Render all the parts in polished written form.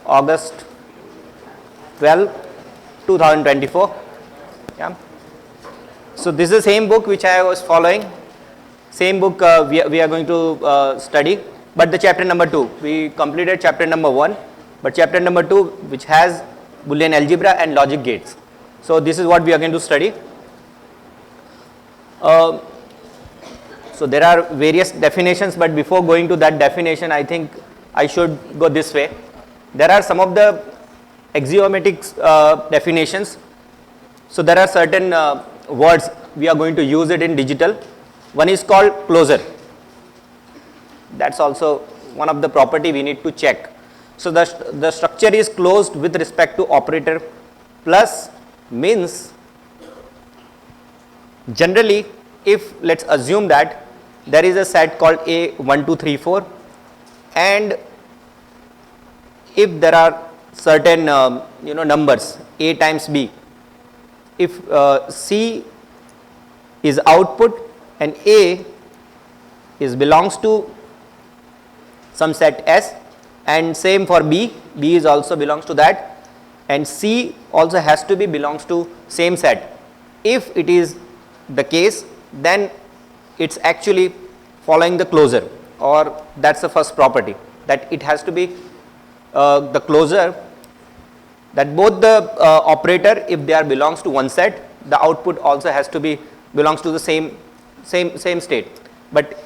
August 12, 2024. Yeah. So this is the same book which I was following. Same book we are going to study, but the chapter number 2. We completed chapter number 1, but chapter number 2, which has Boolean algebra and logic gates. So this is what we are going to study. So there are various definitions, but before going to that definition, I think I should go this way. There are some of the axiomatic definitions. So there are certain words we are going to use it in digital. One is called closure. That's also one of the property we need to check. So the structure is closed with respect to operator plus means generally if let's assume that there is a set called A 1 2 3 4 and if there are certain numbers A times B, if C is output and A is belongs to some set S and same for B, B is also belongs to that and C also has to be belongs to same set. If it is the case, then it's actually following the closure, or that's the first property, that it has to be the closure, that both the operator, if they are belongs to one set, the output also has to be belongs to the same state. But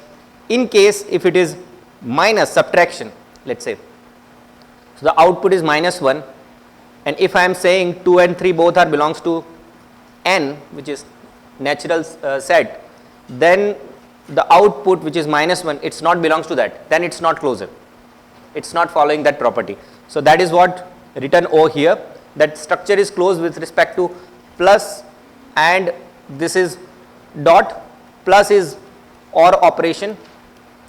in case if it is minus subtraction, let's say, so the output is -1, and if I am saying 2 and 3 both are belongs to n, which is natural set, then the output which is -1, it's not belongs to that, then it's not closure, it's not following that property. So that is what written over here, that structure is closed with respect to plus, and this is dot, plus is OR operation.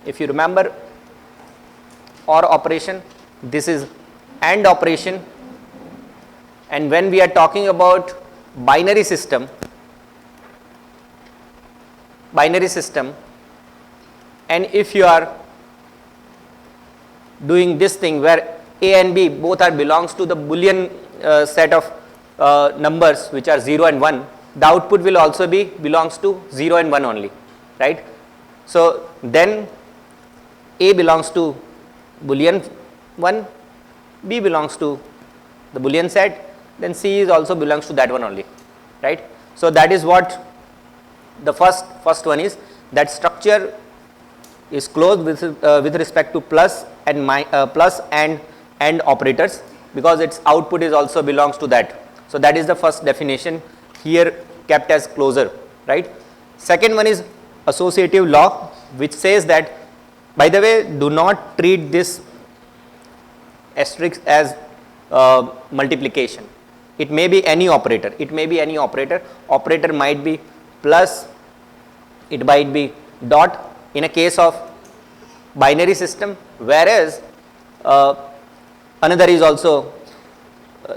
If you remember OR operation, this is AND operation, and when we are talking about binary system, and if you are doing this thing where A and B both are belongs to the Boolean set of numbers which are 0 and 1, the output will also be belongs to 0 and 1 only, right? So then A belongs to Boolean 1, B belongs to the Boolean set, then C is also belongs to that one only, right? So that is what the first one is, that structure is closed with respect to plus and plus and operators, because its output is also belongs to that. So that is the first definition here kept as closure, right? Second one is associative law, which says that, by the way, do not treat this asterisk as multiplication. It may be any operator, operator might be plus, it might be dot in a case of binary system, whereas another is also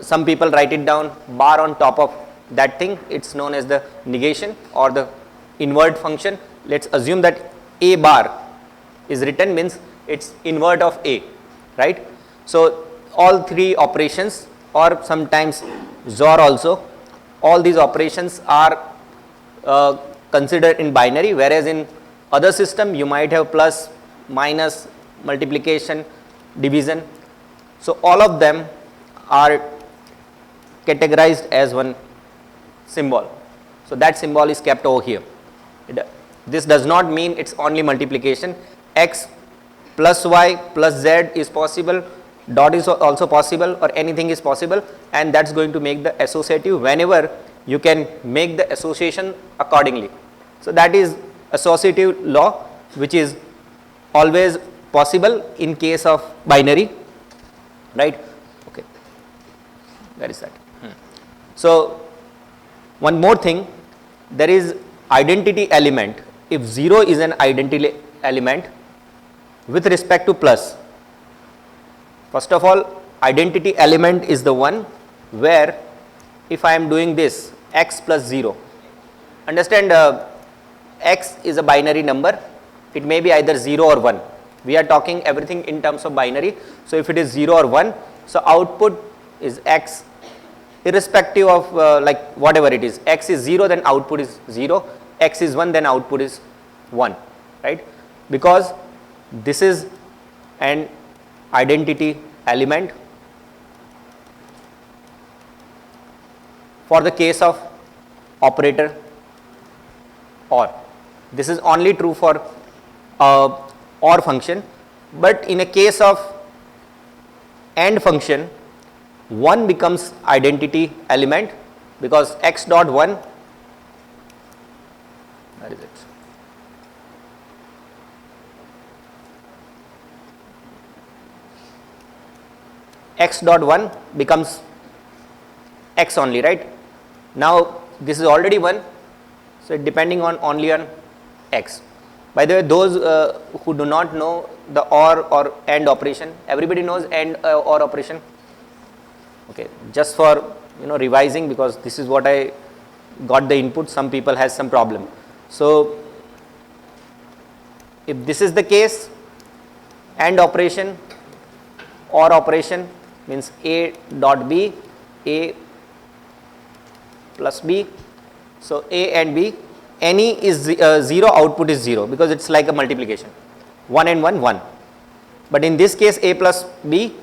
some people write it down bar on top of that thing, it's known as the negation or the invert function. Let's assume that A bar is written, means it's invert of A, right? So all three operations, or sometimes XOR also, all these operations are considered in binary, whereas in other system you might have plus, minus, multiplication, division. So all of them are categorized as one symbol. So that symbol is kept over here. This does not mean it's only multiplication. X plus y plus z is possible, dot is also possible, or anything is possible, and that's going to make the associative whenever you can make the association accordingly. So that is associative law, which is always possible in case of binary, right? Okay, where is that? So one more thing, there is identity element. If 0 is an identity element with respect to plus, first of all, identity element is the one where if I am doing this x plus 0, understand x is a binary number, it may be either 0 or 1. We are talking everything in terms of binary. So if it is 0 or 1, So output is x irrespective of like whatever it is. X is 0, then output is 0. X is 1, then output is 1, right? Because this is an identity element for the case of operator OR. This is only true for OR function, but in a case of AND function, 1 becomes identity element because x dot 1, where is it? X dot 1 becomes x only, right? Now this is already 1, so depending on only on x. By the way, those who do not know the or AND operation, everybody knows AND or operation. Okay, just for revising, because this is what I got the input. Some people has some problem. So if this is the case, AND operation or operation means A dot B, A plus B. So A and B, any is 0, output is 0 because it's like a multiplication. 1 and 1, 1. But in this case, A plus B,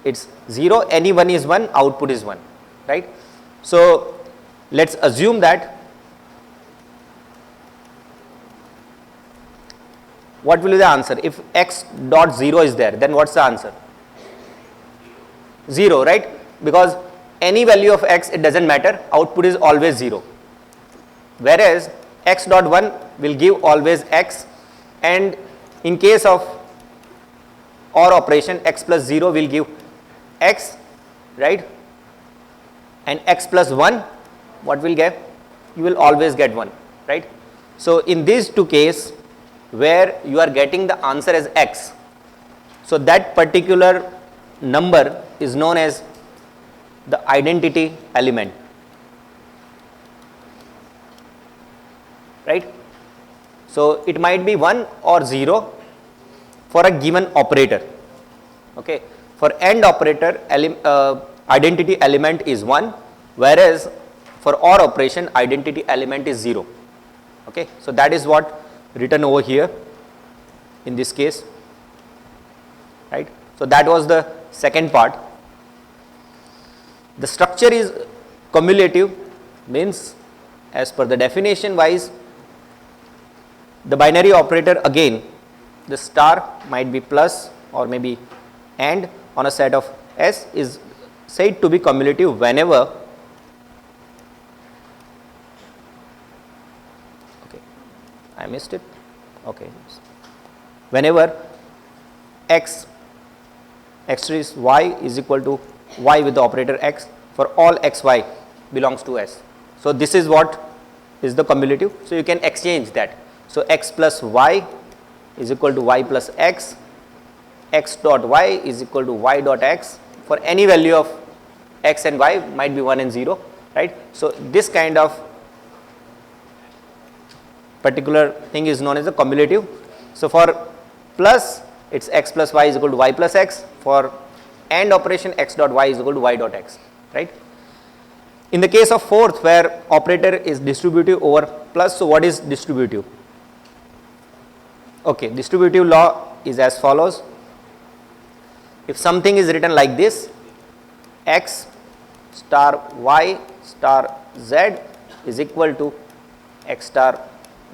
it's 0, any 1 is 1, output is 1, right? So let's assume that what will be the answer? If x dot 0 is there, then what's the answer? 0, right? Because any value of x, it doesn't matter, output is always 0. Whereas x dot 1 will give always x, and in case of OR operation, x plus 0 will give x, right? And x plus 1, what will get? You will always get 1, right? So in these two cases where you are getting the answer as x, so that particular number is known as the identity element, right? So it might be 1 or 0 for a given operator. Okay, for AND operator, identity element is 1, whereas for OR operation, identity element is 0. Okay, so that is what written over here in this case, right? So that was the second part. The structure is cumulative, means as per the definition wise, the binary operator, again the star might be plus or maybe AND on a set of S, is said to be cumulative whenever, okay, I missed it, okay, whenever x is y is equal to y with the operator x for all x y belongs to S. So this is what is the cumulative. So you can exchange that. So x plus y is equal to y plus x, x dot y is equal to y dot x for any value of x and y, might be 1 and 0, right? So this kind of particular thing is known as the cumulative. So for plus, it's x plus y is equal to y plus x. For AND operation, x dot y is equal to y dot x, right? In the case of fourth, where operator is distributive over plus, so what is distributive? Okay, distributive law is as follows. If something is written like this, x star y star z is equal to x star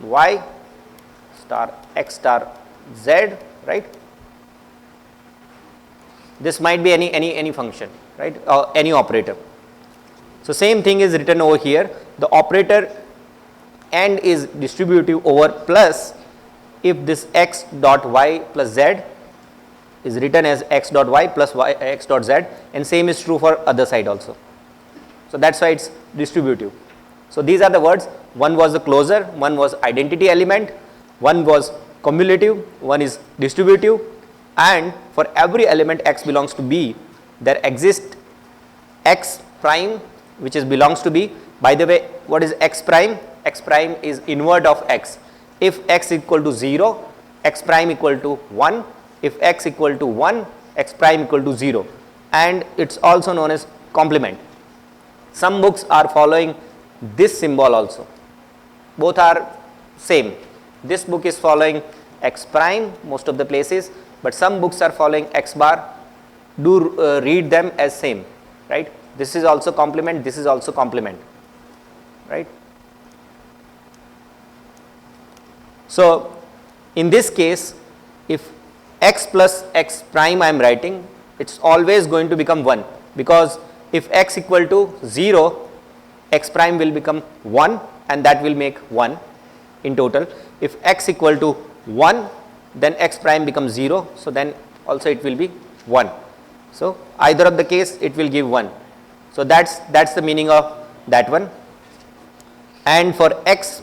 y star x star z, right? This might be any function, right, or any operator. So same thing is written over here. The operator AND is distributive over plus if this x dot y plus z is written as x dot y plus y x dot z, and same is true for other side also. So that's why it's distributive. So these are the words. One was the closure, one was identity element, one was cumulative, one is distributive, and for every element x belongs to B, there exists x prime which is belongs to B. By the way, what is x prime? X prime is invert of x. If x equal to 0, x prime equal to 1. If x equal to 1, x prime equal to 0. and it's also known as complement. Some books are following this symbol also. Both are same. This book is following x prime most of the places, but some books are following x bar. Do read them as same, right? This is also complement, this is also complement, right? So in this case, if x plus x prime I am writing, it's always going to become 1, because if x equal to 0, x prime will become 1 and that will make 1 in total. If x equal to 1, then x prime becomes 0, so then also it will be 1. So either of the case it will give 1. So that's the meaning of that one. And for x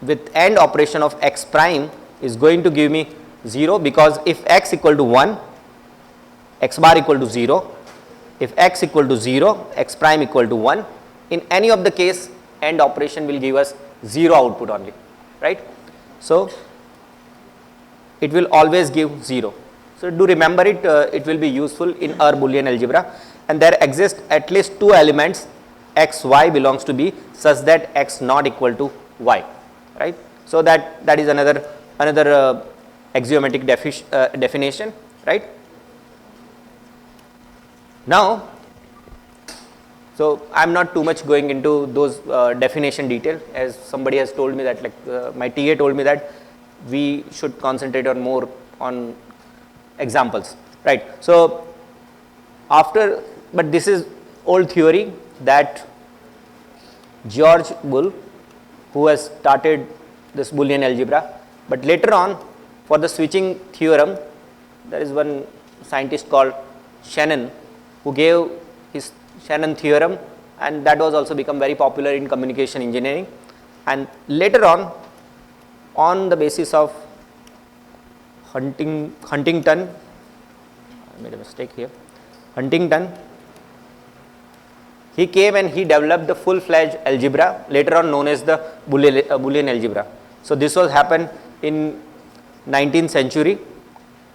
with AND operation of x prime is going to give me 0, because if x equal to 1, x bar equal to 0, if x equal to 0, x prime equal to 1, in any of the case AND operation will give us 0 output only, right? So it will always give 0. So do remember it, it will be useful in our Boolean algebra, and there exist at least 2 elements x, y belongs to B such that x not equal to y, right? So that is another axiomatic definition, right? Now, so I am not too much going into those definition detail, as somebody has told me that, like my TA told me that we should concentrate on more on examples, right? So but this is old theory that George Boole, who has started this Boolean algebra, but later on for the switching theorem, there is one scientist called Shannon who gave his Shannon theorem, and that was also become very popular in communication engineering. And later on the basis of Huntington, I made a mistake here, Huntington, he came and he developed the full-fledged algebra, later on known as the Boolean algebra. So this was happened in 19th century,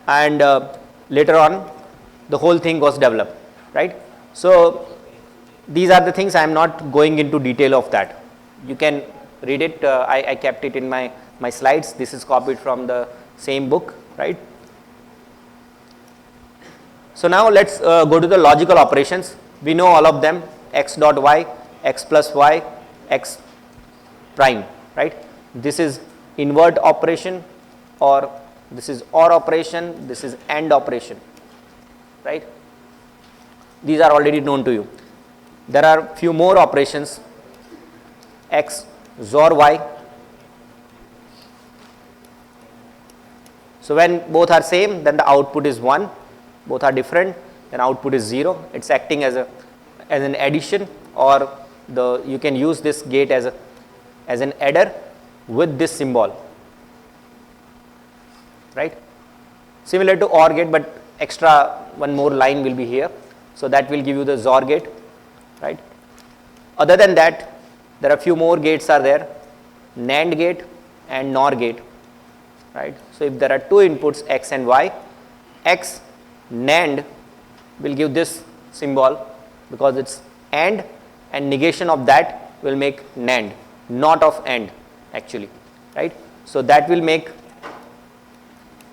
and later on the whole thing was developed, right? So these are the things. I am not going into detail of that. You can read it. I kept it in my slides. This is copied from the same book, right? So now let's go to the logical operations. We know all of them: x dot y, x plus y, x prime, right? This is invert operation, or this is OR operation, this is AND operation, right? These are already known to you. There are few more operations: x XOR y. So when both are same, then the output is 1. Both are different, then output is 0. It's acting as an addition, or you can use this gate as an adder with this symbol, right? Similar to OR gate, but extra one more line will be here. So that will give you the XOR gate, right? Other than that, there are few more gates are there: NAND gate and NOR gate, right? So if there are two inputs x and y, x NAND will give this symbol because it's AND, and negation of that will make NAND, not of AND actually, right? So that will make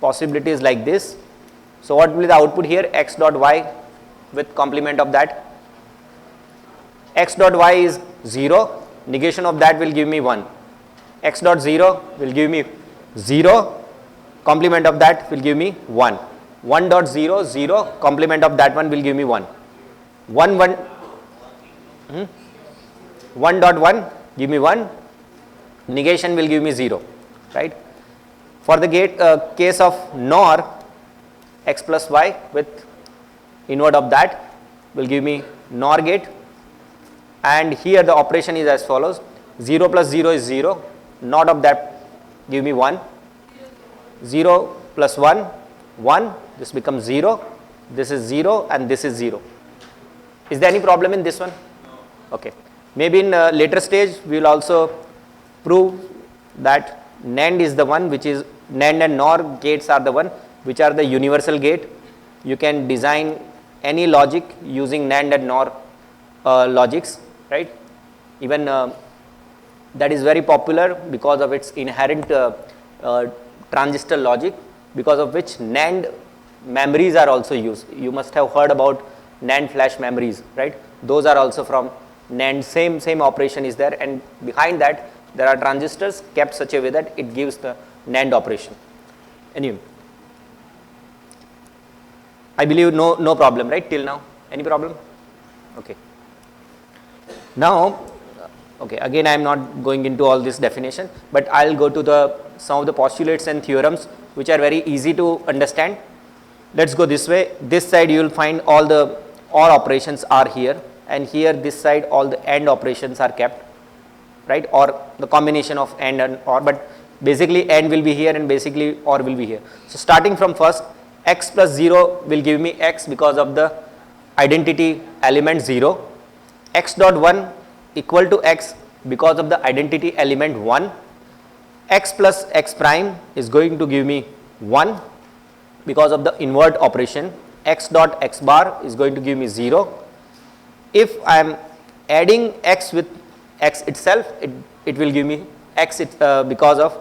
possibilities like this. So what will be the output here? X dot y with complement of that. X dot y is 0, negation of that will give me 1. X dot 0 will give me 0, complement of that will give me 1. 1 dot 0, 0, complement of that one will give me 1. 1 dot 1 give me 1, negation will give me 0, right? For the case of NOR, x plus y with invert of that will give me NOR gate, and here the operation is as follows: 0 plus 0 is 0, not of that give me 1, 0 plus 1, 1, this becomes 0, this is 0 and this is 0. Is there any problem in this one? Okay. Maybe in a later stage we will also prove that NAND is the one which is NAND and NOR gates are the one which are the universal gate. You can design any logic using NAND and NOR logics, right? Even that is very popular because of its inherent transistor logic, because of which NAND memories are also used. You must have heard about NAND flash memories, right? Those are also from NAND. Same operation is there, and behind that there are transistors kept such a way that it gives the NAND operation. Anyway, I believe no problem, right, till now? Any problem? Okay. Now, okay, again I am not going into all this definition, but I will go to some of the postulates and theorems which are very easy to understand. Let's go this way. This side you will find all the OR operations are here, and here this side all the AND operations are kept, right, or the combination of AND and OR, but basically AND will be here and basically OR will be here. So starting from first, x plus 0 will give me x because of the identity element 0, x dot 1 equal to x because of the identity element 1, x plus x prime is going to give me 1 because of the invert operation, x dot x bar is going to give me 0. If I am adding x with x itself, it will give me x because of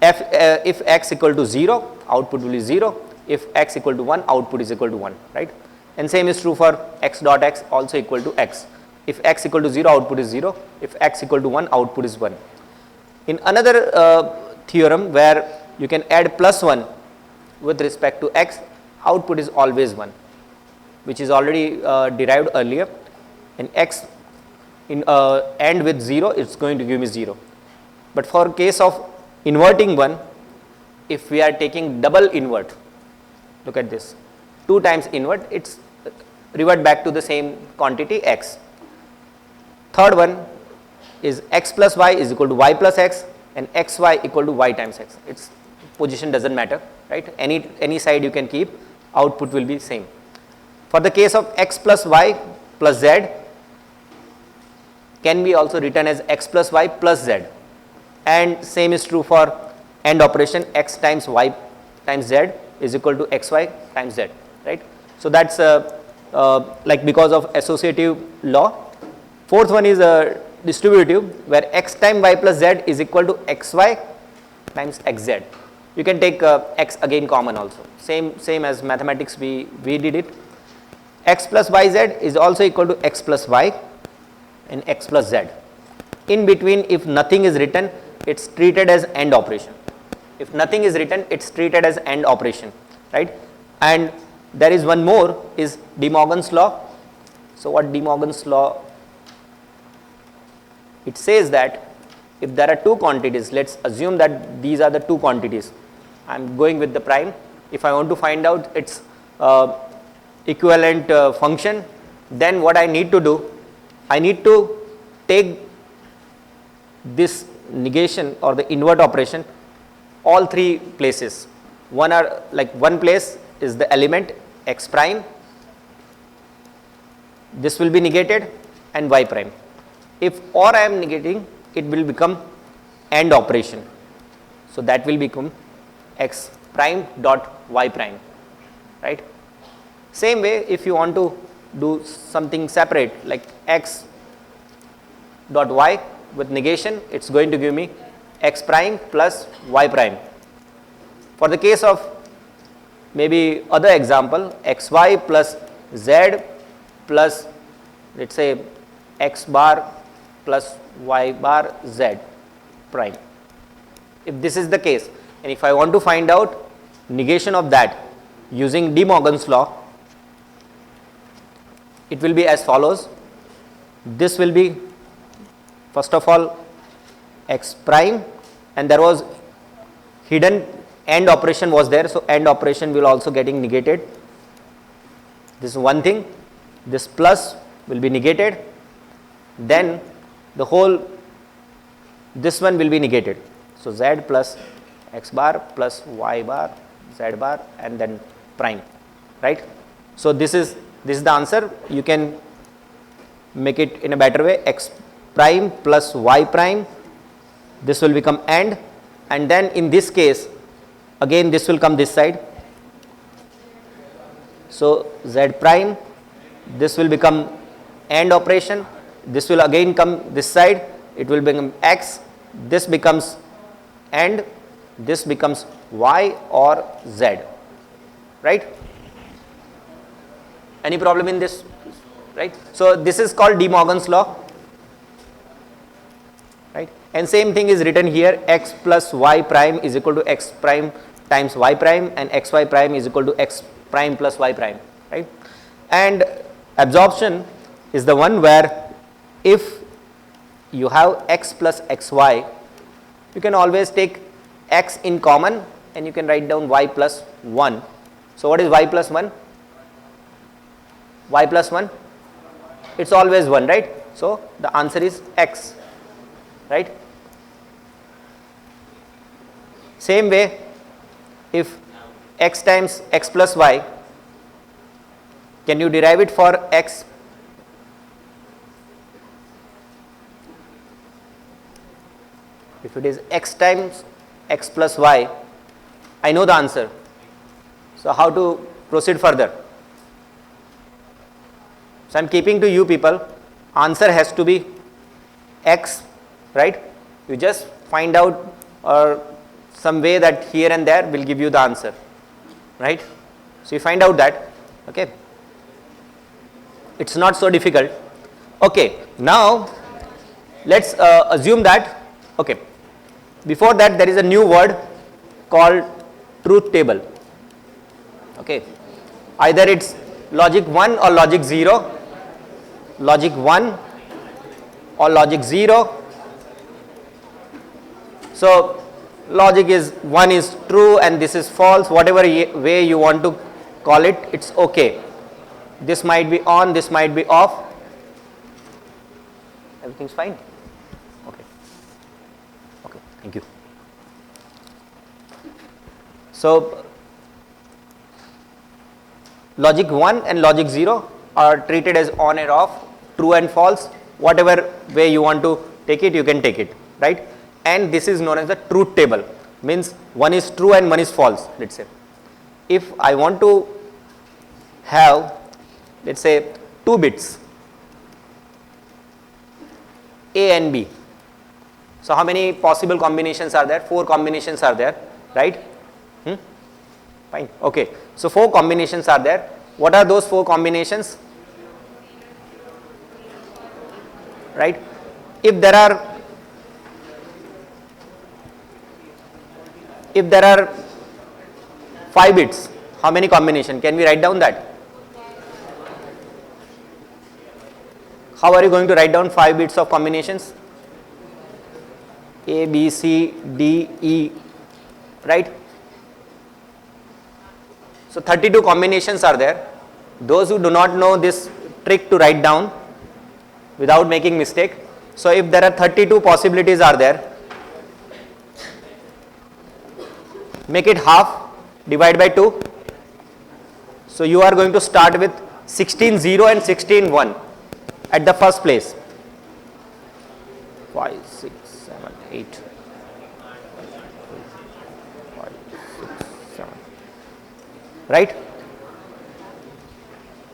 if x equal to 0, output will be 0. If x equal to 1, output is equal to 1, right? And same is true for x dot x also equal to x. If x equal to 0, output is 0. If x equal to 1, output is 1. In another theorem where you can add plus 1 with respect to x, output is always 1, which is already derived earlier, and x in AND with 0, it's going to give me 0. But for case of inverting 1, if we are taking double invert, look at this, 2 times invert, it's revert back to the same quantity x. Third one is x plus y is equal to y plus x, and xy equal to y times x. Its position doesn't matter, right? Any side you can keep, output will be same. For the case of x plus y plus z, can be also written as x plus y plus z, and same is true for AND operation, x times y times z is equal to xy times z, right? So that's like because of associative law. Fourth one is distributive, where x times y plus z is equal to xy times xz. You can take x again common also, same as mathematics we did it. X plus yz is also equal to x plus y and x plus z. In between, if nothing is written, it's treated as AND operation. If nothing is written, it's treated as AND operation, right? And there is one more, is De Morgan's law. So what De Morgan's law? It says that if there are two quantities, let's assume that these are the two quantities. I am going with the prime. If I want to find out its equivalent function, then what I need to do, I need to take this negation or the invert operation all three places. One place is the element x prime, this will be negated, and y prime. If OR I am negating, it will become AND operation. So that will become x prime dot y prime, right? Same way, if you want to do something separate like x dot y with negation, it's going to give me x prime plus y prime. For the case of maybe other example, xy plus z plus, let's say, x bar plus y bar z prime. If this is the case, and if I want to find out negation of that using De Morgan's law, it will be as follows. This will be, first of all, x prime, and there was hidden AND operation was there, so AND operation will also getting negated. This is one thing. This plus will be negated, then the whole, this one will be negated. So z plus x bar plus y bar z bar and then prime, right? So this is the answer. You can make it in a better way, x prime plus y prime, this will become AND, and then in this case again this will come this side, So Z prime, this will become AND operation, this will again come this side, it will become X, this becomes AND, this becomes Y or Z, right? Any problem in this, right? So this is called De Morgan's law, right? And same thing is written here, X plus Y prime is equal to X prime times Y prime, and XY prime is equal to X prime plus Y prime, right? And absorption is the one where if you have X plus XY, you can always take X in common and you can write down Y plus 1. So what is Y plus 1? Y plus 1, it's always 1, right? So the answer is X, right? Same way, if X times X plus Y, can you derive it for X? If it is X times X plus Y, I know the answer. So how to proceed further? So I am keeping to you people, answer has to be X, right? You just find out some way that here and there will give you the answer, right? So you find out that, okay? It's not so difficult. Okay, now let's assume that, okay, before that there is a new word called truth table, okay? Either it's logic 1 or logic 0, logic 1 or logic 0. So logic is 1 is true and this is false, whatever way you want to call it, it's okay. This might be on, this might be off. Everything's fine? Okay. Okay, thank you. So logic 1 and logic 0 are treated as on and off, true and false, whatever way you want to take it, you can take it, right? And this is known as the truth table, means one is true and one is false, let's say. If I want to have, let's say, 2 bits, A and B. So how many possible combinations are there? 4 combinations are there, right? Fine, okay. So 4 combinations are there. What are those 4 combinations? Right? If there are 5 bits, how many combinations? Can we write down that? How are you going to write down 5 bits of combinations? A, B, C, D, E, right? So 32 combinations are there. Those who do not know this trick to write down without making mistake. So if there are 32 possibilities are there, make it half, divide by 2. So you are going to start with 16 0 and 16 1 at the first place. 5, 6, 7, 8. 5, 6, 7. Right?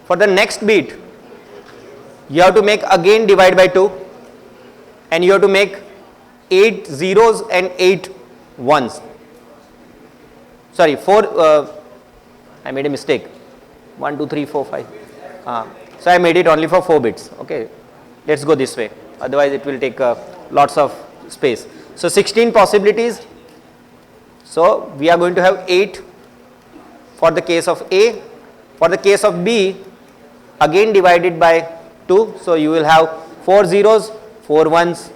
For the next bit, you have to make again divide by 2 and you have to make 8 zeros and 8 ones. Sorry, 4, I made a mistake. 1, 2, 3, 4, 5. So I made it only for 4 bits. Okay, let's go this way. Otherwise, it will take lots of space. So 16 possibilities. So we are going to have 8 for the case of A. For the case of B, again divided by 2. So you will have 4 zeros, 4 ones.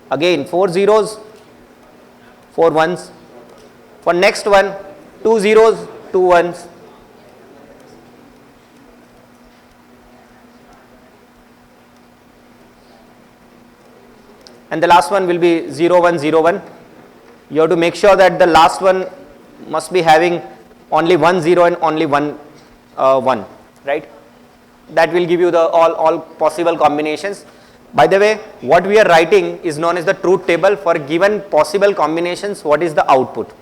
Again 4 zeros, 4 ones. For next one, 2 zeros, 2 ones. And the last one will be 0 1 0 1. You have to make sure that the last one must be having only 1 0 and only 1 1, right? That will give you the all possible combinations. By the way, what we are writing is known as the truth table. For given possible combinations, what is the output?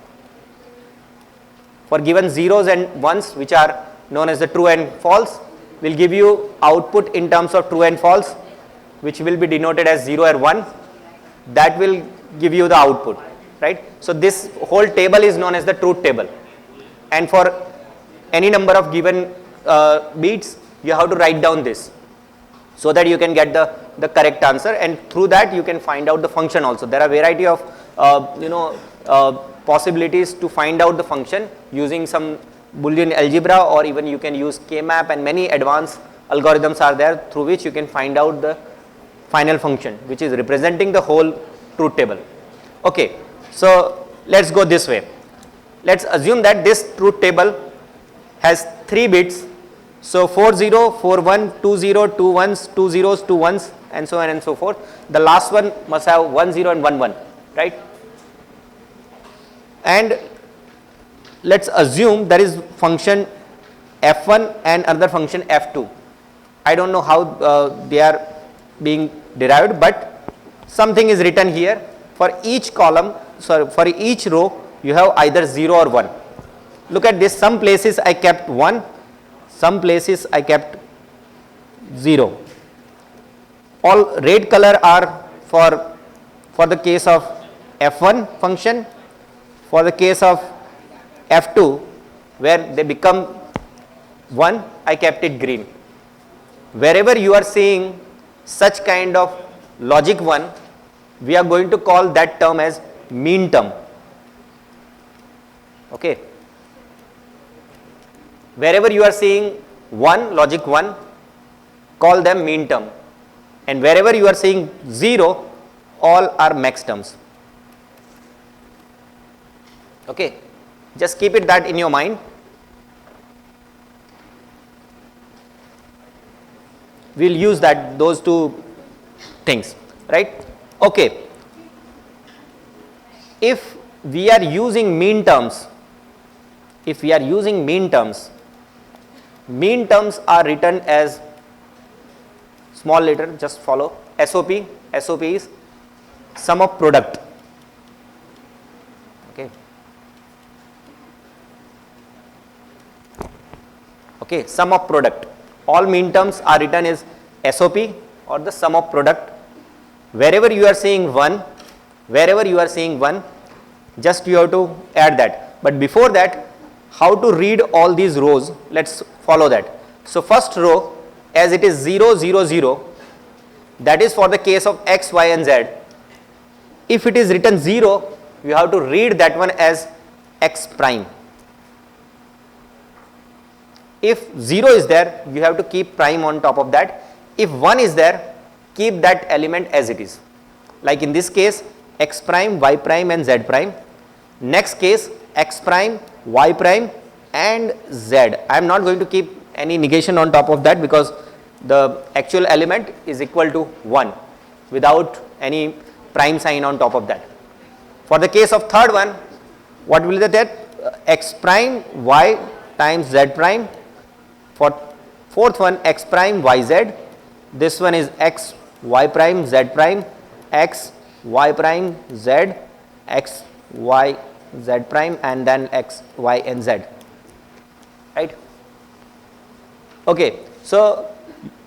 For given zeros and ones which are known as the true and false, will give you output in terms of true and false, which will be denoted as 0 or 1. That will give you the output, right? So this whole table is known as the truth table, and for any number of given bits, you have to write down this so that you can get the correct answer, and through that you can find out the function also. There are variety of possibilities to find out the function using some Boolean algebra, or even you can use K-map, and many advanced algorithms are there through which you can find out the final function which is representing the whole truth table. Okay, so let's go this way. Let's assume that this truth table has 3 bits. So 40, 41, 20, 2 ones, 2 zeros, 2 ones, and so on and so forth. The last one must have 1 0 and 1 1, right? And let's assume there is function f1 and another function f2. I don't know how they are being derived, but something is written here. For each column, for each row, you have either 0 or 1. Look at this, some places I kept 1, some places I kept 0. All red color are for the case of f1 function. For the case of f2, where they become 1, I kept it green. Wherever you are seeing such kind of logic 1, we are going to call that term as mean term. Okay. Wherever you are seeing 1, logic 1, call them mean term, and wherever you are seeing 0, all are max terms. Okay, just keep it that in your mind. We'll use those two things, right? Okay. If we are using mean terms, mean terms are written as small letter, just follow SOP. SOP is sum of product. Okay. Okay, sum of product. All mean terms are written as SOP or the sum of product. Wherever you are seeing 1, just you have to add that. But before that, how to read all these rows, let's follow that. So first row, as it is 0 0 0, that is for the case of x, y and z. If it is written 0, you have to read that one as x prime. If 0 is there, you have to keep prime on top of that. If 1 is there, keep that element as it is. Like in this case, x prime, y prime and z prime. Next case, x prime, y prime and z. I am not going to keep any negation on top of that because the actual element is equal to 1 without any prime sign on top of that. For the case of third one, what will be that? X prime, y times z prime. For fourth one, x prime, y z. This one is x, y prime, z prime, x, y prime, z, x, y, z prime, and then x, y and z, right? Okay, so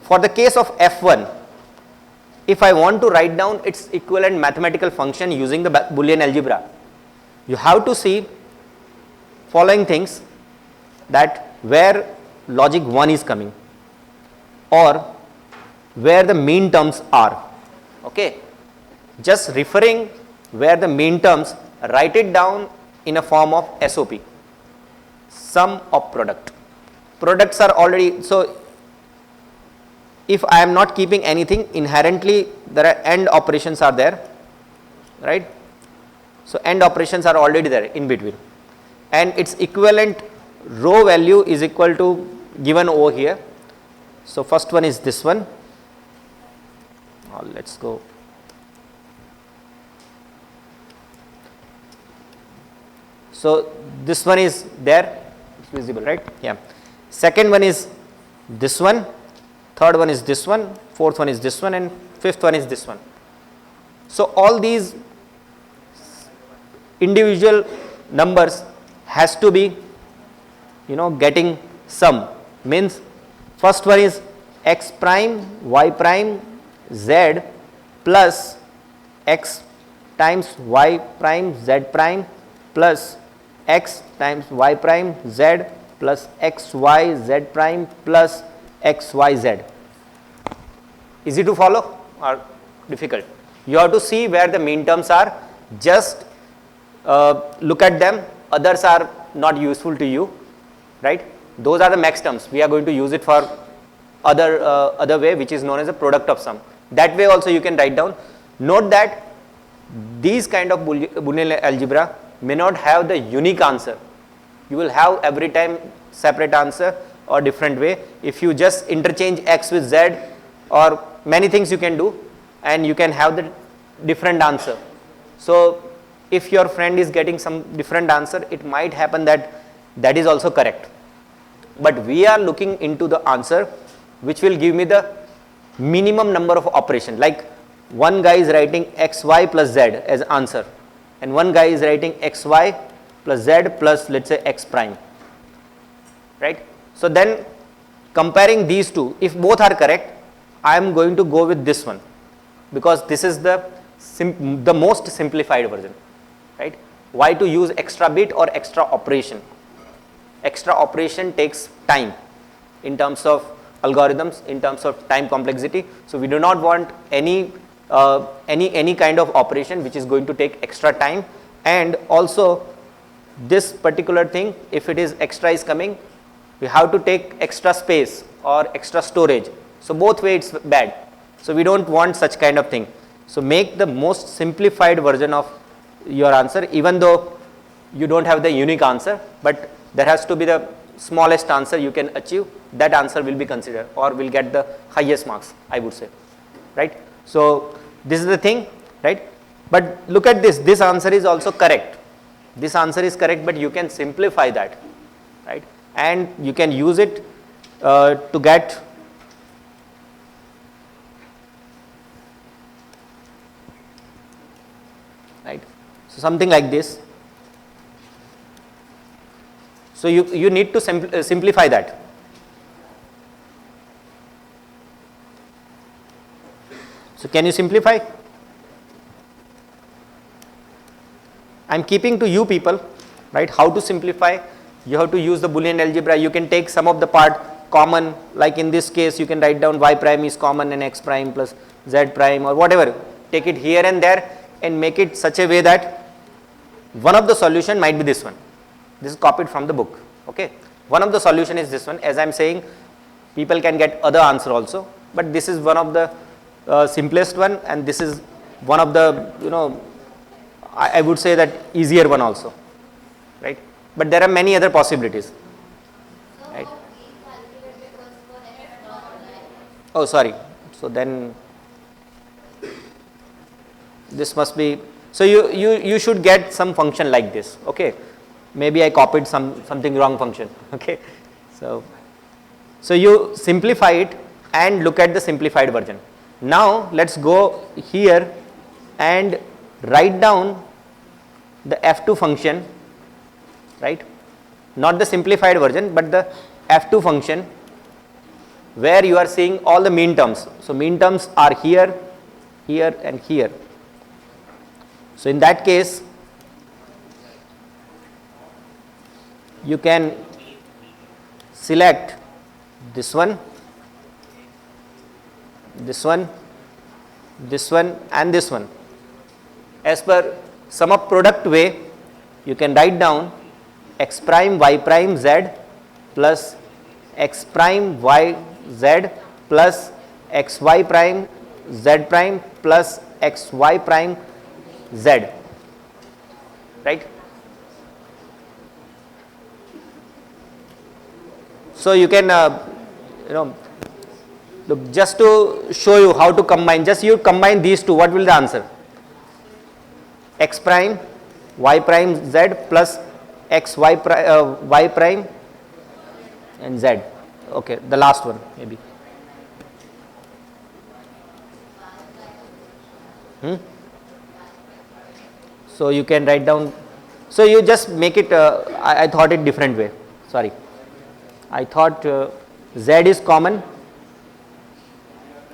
for the case of f1, if I want to write down its equivalent mathematical function using the Boolean algebra, you have to see following things, that where logic 1 is coming or where the mean terms are. Okay, just referring where the mean terms, write it down in a form of SOP, sum of product. Products are already, so if I am not keeping anything, inherently there are AND operations are there, right? So AND operations are already there in between, and its equivalent row value is equal to given over here. So first one is this one. Let's go. So this one is there, it's visible, right? Yeah. Second one is this one, third one is this one, fourth one is this one, and fifth one is this one. So all these individual numbers has to be, getting sum means first one is x prime y prime z plus x times y prime z prime plus x times y prime z plus x y z prime plus x y z. Easy to follow or difficult? You have to see where the mean terms are, just look at them, others are not useful to you, right? Those are the max terms. We are going to use it for other way, which is known as a product of sum. That way also you can write down. Note that these kind of Boolean algebra may not have the unique answer. You will have every time separate answer or different way. If you just interchange x with z, or many things you can do, and you can have the different answer. So if your friend is getting some different answer, it might happen that that is also correct. But we are looking into the answer which will give me the minimum number of operation. Like one guy is writing xy plus z as answer, and one guy is writing xy plus z plus let's say x prime, right? So then comparing these two, if both are correct, I am going to go with this one, because this is the most simplified version, right? Why to use extra bit or extra operation? Extra operation takes time in terms of algorithms, in terms of time complexity. So we do not want any kind of operation which is going to take extra time. And also this particular thing, if it is extra is coming, we have to take extra space or extra storage. So both ways it's bad. So we don't want such kind of thing. So make the most simplified version of your answer, even though you don't have the unique answer, but there has to be the smallest answer you can achieve. That answer will be considered or will get the highest marks, I would say, right? So this is the thing, right? But look at this, this answer is also correct. This answer is correct, but you can simplify that, right? And you can use it to get right. So something like this. So you need to simplify that. So can you simplify? I am keeping to you people, right, how to simplify. You have to use the Boolean algebra. You can take some of the part common, like in this case you can write down y prime is common and x prime plus z prime or whatever. Take it here and there and make it such a way that one of the solution might be this one. This is copied from the book, okay. One of the solution is this one. As I am saying, people can get other answer also, but this is one of the simplest one, and this is one of the, you know, I would say that easier one also, right. But there are many other possibilities, right. Oh sorry, so then this must be, so you should get some function like this, okay. Maybe I copied something wrong function, okay. So you simplify it and look at the simplified version. Now let's go here and write down the f2 function, right, not the simplified version but the f2 function, where you are seeing all the mean terms. So mean terms are here, here and here. So in that case you can select this one, this one, this one and this one. As per sum of product way, you can write down x prime y prime z plus x prime y z plus x y prime z prime plus x y prime z, right. So you can you know, look, just to show you how to combine, just you combine these two, what will the answer? X prime y prime z plus x y prime and z, okay, the last one maybe. So you can write down, so you just make it, I thought it different way, sorry. I thought z is common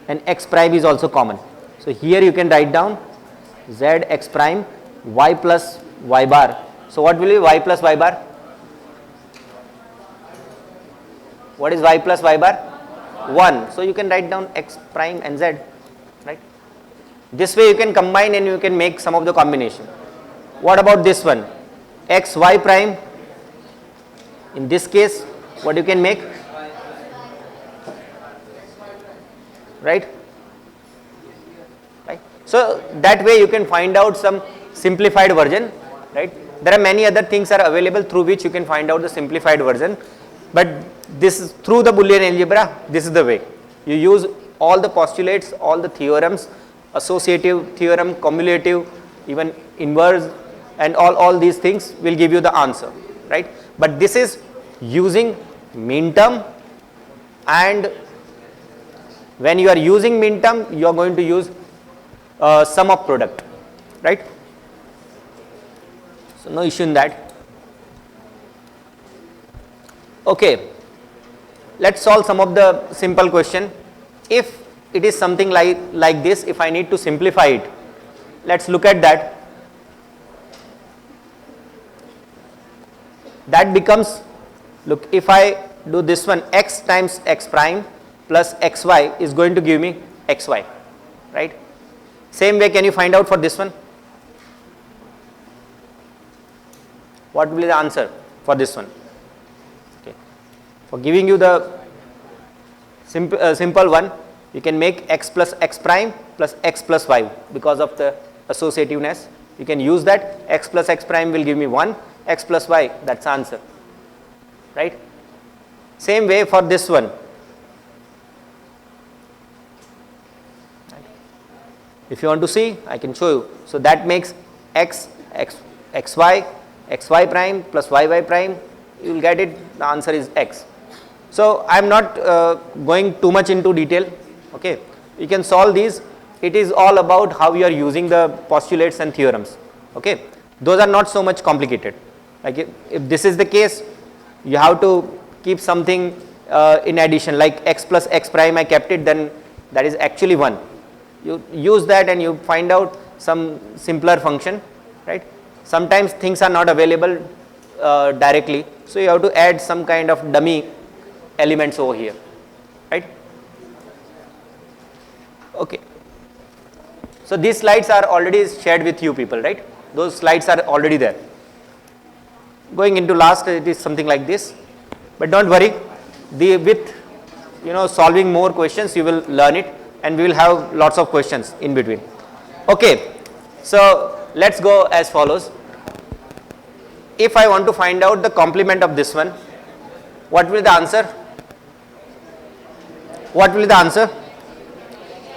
and x prime is also common. So here you can write down z x prime y plus y bar. So what will be y plus y bar? What is y plus y bar? 1. So you can write down x prime and z, right? This way you can combine and you can make some of the combination. What about this one? X y prime. In this case, what you can make? Right? Right. So that way you can find out some simplified version, right? There are many other things are available through which you can find out the simplified version, but this is through the Boolean algebra. This is the way you use all the postulates, all the theorems, associative theorem, cumulative, even inverse, and all these things will give you the answer, right? But this is using minterm, and when you are using minterm, you are going to use sum of product, right? So no issue in that. Okay, let's solve some of the simple question. If it is something like this, if I need to simplify it, let's look at that. That becomes, look, if I do this one, x times x prime plus xy is going to give me xy, right? Same way, can you find out for this one? What will be the answer for this one? Okay. For giving you the simple one, you can make x plus x prime plus x plus y because of the associativeness. You can use that. X plus x prime will give me 1, x plus y, that's the answer, right? Same way for this one. If you want to see, I can show you. So that makes xy prime plus yy prime, you will get it, the answer is x. So I am not going too much into detail, okay. You can solve these. It is all about how you are using the postulates and theorems, okay. Those are not so much complicated. Like if this is the case, you have to keep something in addition, like x plus x prime, I kept it, then that is actually 1. You use that and you find out some simpler function, right? Sometimes things are not available directly, so you have to add some kind of dummy elements over here, right? Okay. So these slides are already shared with you people, right? Those slides are already there. Going into last, it is something like this, but don't worry, with solving more questions you will learn it, and we will have lots of questions in between. Okay, so let's go as follows. If I want to find out the complement of this one, what will be the answer? What will be the answer?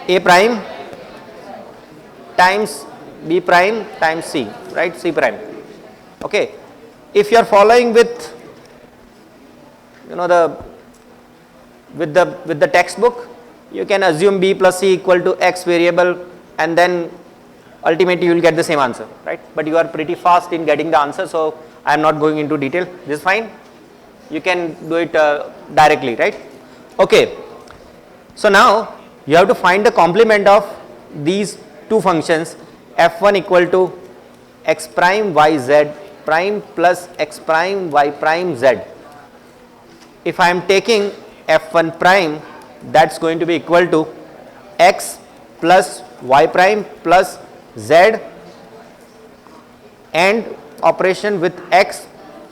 A prime times B prime times C, right? C prime. Okay. If you are following with with the textbook, you can assume B plus C equal to X variable, and then ultimately you will get the same answer, right? But you are pretty fast in getting the answer, so I am not going into detail. This is fine. You can do it directly, right? Okay. So now you have to find the complement of these two functions, f1 equal to x prime y z prime plus x prime y prime z. If I am taking f1 prime, that's going to be equal to x plus y prime plus z and operation with x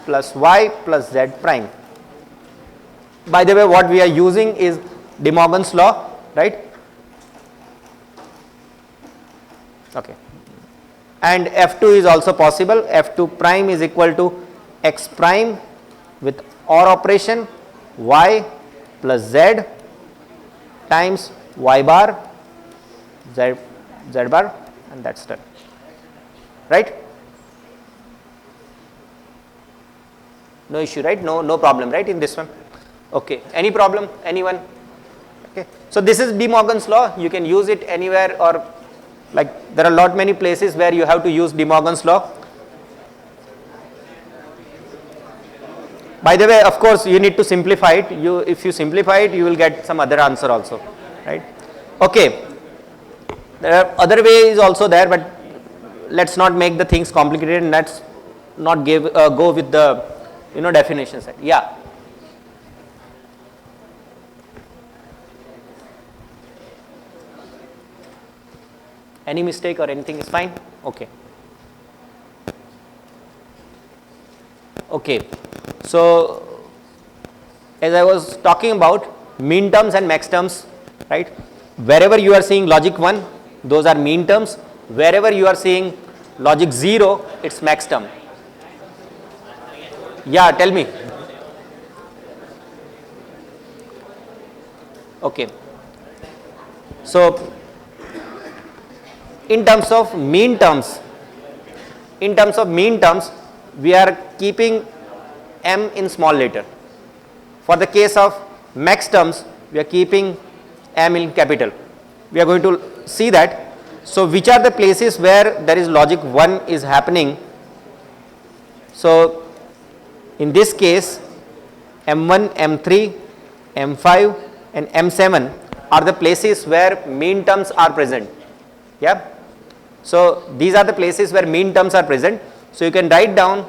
plus y plus z prime. By the way, what we are using is De Morgan's law, right? Okay. And f2 is also possible. f2 prime is equal to x prime with OR operation y plus z times y bar z bar, and that's done, right? No issue, right? No problem, right, in this one? Okay. Any problem? Anyone? Okay. So this is De Morgan's law. You can use it anywhere, or like there are many places where you have to use De Morgan's law. By the way, of course, you need to simplify it. If you simplify it, you will get some other answer also, right? Okay. There are other ways also there, but let's not make the things complicated, and let's not go with the definitions. Yeah. Any mistake or anything is fine? Okay. Okay. So, as I was talking about mean terms and max terms, right? Wherever you are seeing logic 1, those are mean terms. Wherever you are seeing logic 0, it's max term. Yeah, tell me. Okay. So, in terms of mean terms, we are keeping m in small letter. For the case of max terms, we are keeping m in capital. We are going to see that. So, which are the places where there is logic 1 is happening? So, in this case, m1, m3, m5 and m7 are the places where mean terms are present. Yeah. So, these are the places where mean terms are present. So, you can write down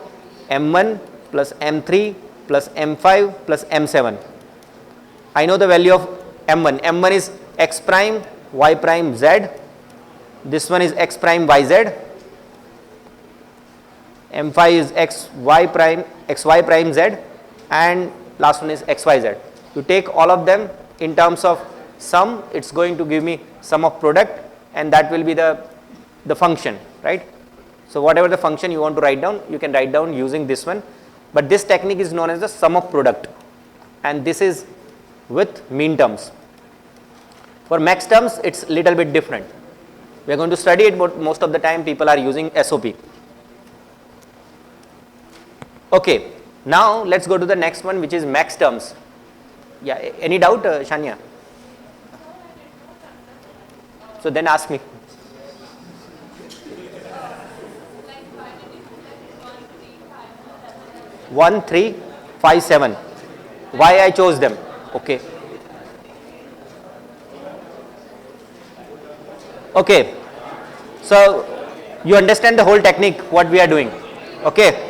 m1 plus m3 plus m5 plus m7. I know the value of m1. m1 is x prime, y prime, z. This one is x prime, y, z. m5 is x, y prime, z, and last one is x, y, z. You take all of them in terms of sum, it's going to give me sum of product, and that will be the function, right? So, whatever the function you want to write down, you can write down using this one, but this technique is known as the sum of product, and this is with mean terms. For max terms, it's little bit different. We are going to study it, but most of the time people are using SOP. Okay, now let's go to the next one, which is max terms. Yeah, any doubt, Shania? So then ask me. 1, 3, 5, 7. Why I chose them? Okay. Okay. So you understand the whole technique, what we are doing. Okay.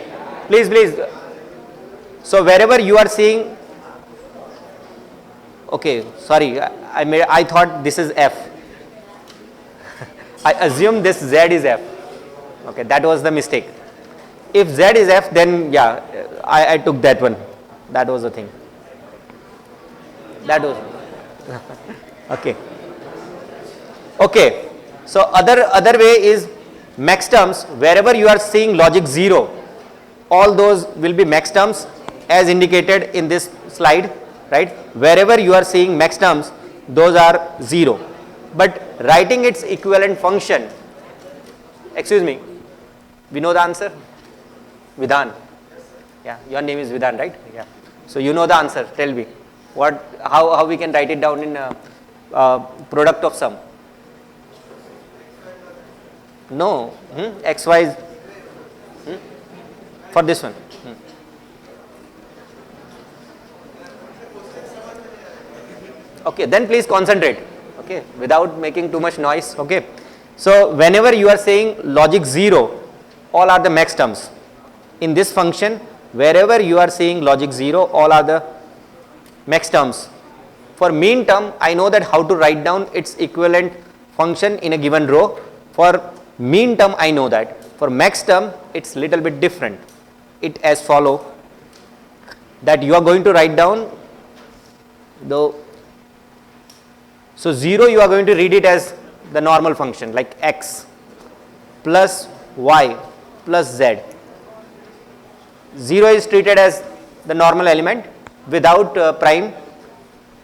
Please. So wherever you are seeing, okay, sorry, I thought this is F. I assume this Z is F. Okay, that was the mistake. If Z is F, then yeah, I took that one. That was the thing. That was okay. Okay. So other way is max terms. Wherever you are seeing logic 0, all those will be max terms as indicated in this slide, right? Wherever you are seeing max terms, those are 0. But writing its equivalent function, excuse me, we know the answer? Vidhan. Yeah, your name is Vidhan, right? Yeah. So you know the answer. Tell me, how we can write it down in product of sum? No, x, y, for this one. Okay, then please concentrate. Okay, without making too much noise. Okay, so whenever you are saying logic 0, all are the max terms. In this function, wherever you are seeing logic 0, all are the max terms. For mean term, I know that how to write down its equivalent function in a given row. For mean term, I know that. For max term, it's little bit different. It as follow, that you are going to write down so 0 you are going to read it as the normal function like x plus y plus z. 0 is treated as the normal element without prime,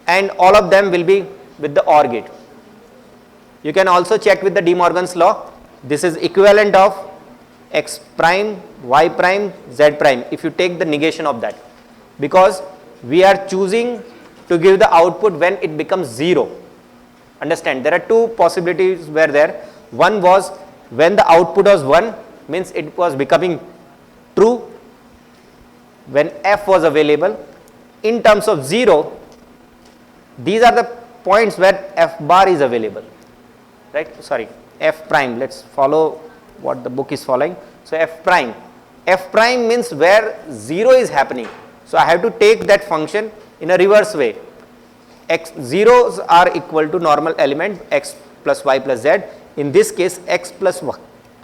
and all of them will be with the OR gate. You can also check with the De Morgan's law. This is equivalent of x prime, y prime, z prime if you take the negation of that, because we are choosing to give the output when it becomes 0. Understand, there are two possibilities were there. One was when the output was 1, means it was becoming true, when f was available. In terms of 0, these are the points where f bar is available, right? Sorry, f prime, let's follow what the book is following. So f prime means where 0 is happening. So I have to take that function in a reverse way. X zeros are equal to normal element x plus y plus z. In this case x plus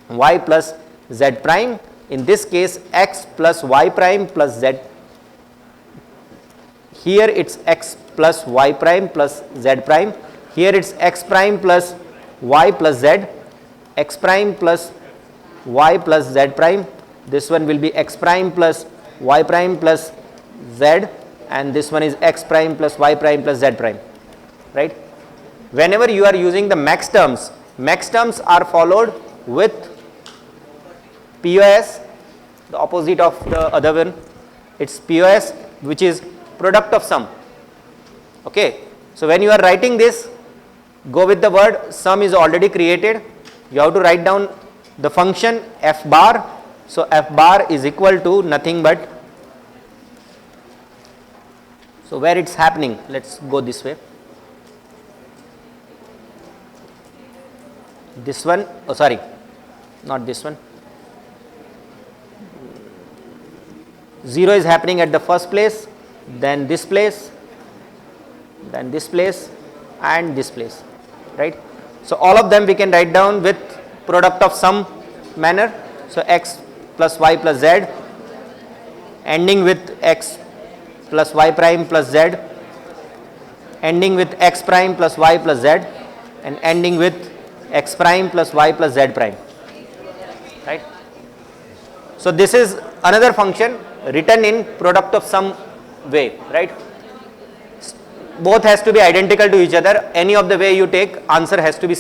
y plus z prime. In this case x plus y prime plus z. Here it's x plus y prime plus z prime. Here it's x prime plus y plus z. X prime plus y plus z prime. This one will be x prime plus y prime plus z, and this one is x prime plus y prime plus z prime, right? Whenever you are using the max terms are followed with POS, the opposite of the other one. It's POS, which is product of sum. Okay, so when you are writing this, go with the word sum is already created. You have to write down the function f bar. So f bar is equal to nothing but, so where it's happening, let's go this way. This one, oh sorry, not this one. 0 is happening at the first place, then this place, then this place, and this place, right? So all of them we can write down with product of sum manner. So x plus y plus z, ending with x plus y prime plus z, ending with x prime plus y plus z, and ending with x prime plus y plus z prime, right? So this is another function written in product of sum way, right? Both has to be identical to each other. Any of the way you take, answer has to be